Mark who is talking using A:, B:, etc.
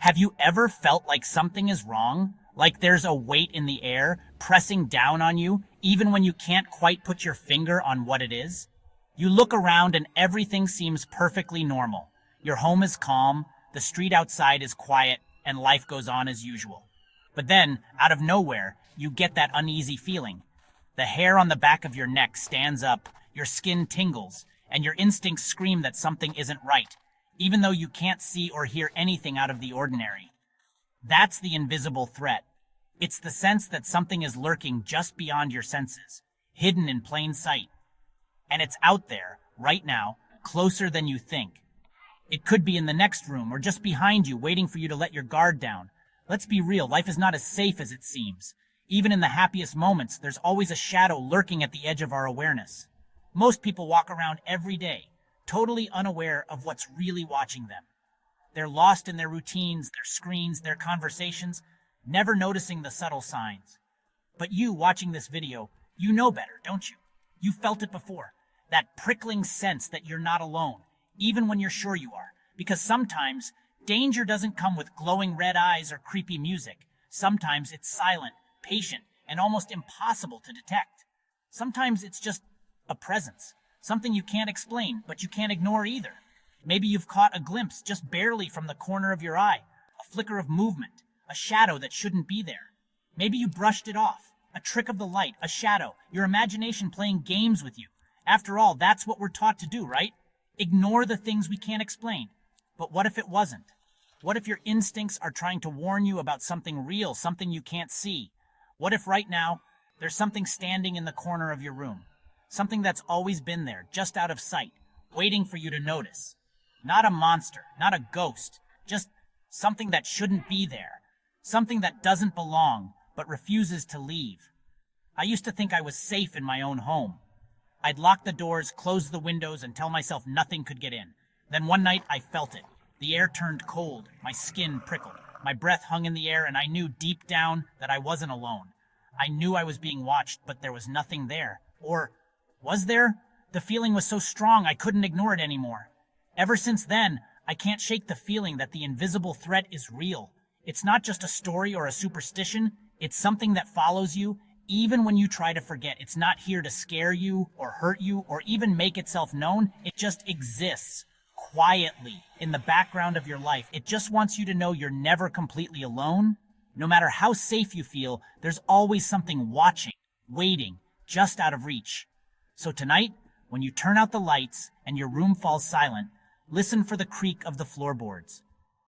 A: Have you ever felt like something is wrong? Like there's a weight in the air pressing down on you, even when you can't quite put your finger on what it is? You look around and everything seems perfectly normal. Your home is calm, the street outside is quiet, and life goes on as usual. But then, out of nowhere, you get that uneasy feeling. The hair on the back of your neck stands up, your skin tingles, and your instincts scream that something isn't right, even though you can't see or hear anything out of the ordinary. That's the invisible threat. It's the sense that something is lurking just beyond your senses, hidden in plain sight. And it's out there, right now, closer than you think. It could be in the next room or just behind you, waiting for you to let your guard down. Let's be real, life is not as safe as it seems. Even in the happiest moments, there's always a shadow lurking at the edge of our awareness. Most people walk around every day, totally unaware of what's really watching them. They're lost in their routines, their screens, their conversations, never noticing the subtle signs. But you, watching this video, you know better, don't you? You felt it before. That prickling sense that you're not alone, even when you're sure you are. Because sometimes, danger doesn't come with glowing red eyes or creepy music. Sometimes it's silent, patient, and almost impossible to detect. Sometimes it's just a presence. Something you can't explain, but you can't ignore either. Maybe you've caught a glimpse just barely from the corner of your eye, a flicker of movement, a shadow that shouldn't be there. Maybe you brushed it off, a trick of the light, a shadow, your imagination playing games with you. After all, that's what we're taught to do, right? Ignore the things we can't explain. But what if it wasn't? What if your instincts are trying to warn you about something real, something you can't see? What if right now, there's something standing in the corner of your room? Something that's always been there, just out of sight, waiting for you to notice. Not a monster, not a ghost, just something that shouldn't be there. Something that doesn't belong, but refuses to leave. I used to think I was safe in my own home. I'd lock the doors, close the windows, and tell myself nothing could get in. Then one night, I felt it. The air turned cold, my skin prickled, my breath hung in the air, and I knew deep down that I wasn't alone. I knew I was being watched, but there was nothing there. Or was there? The feeling was so strong I couldn't ignore it anymore. Ever since then, I can't shake the feeling that the invisible threat is real. It's not just a story or a superstition. It's something that follows you, even when you try to forget. It's not here to scare you or hurt you or even make itself known. It just exists quietly in the background of your life. It just wants you to know you're never completely alone. No matter how safe you feel, there's always something watching, waiting, just out of reach. So tonight, when you turn out the lights and your room falls silent, listen for the creak of the floorboards.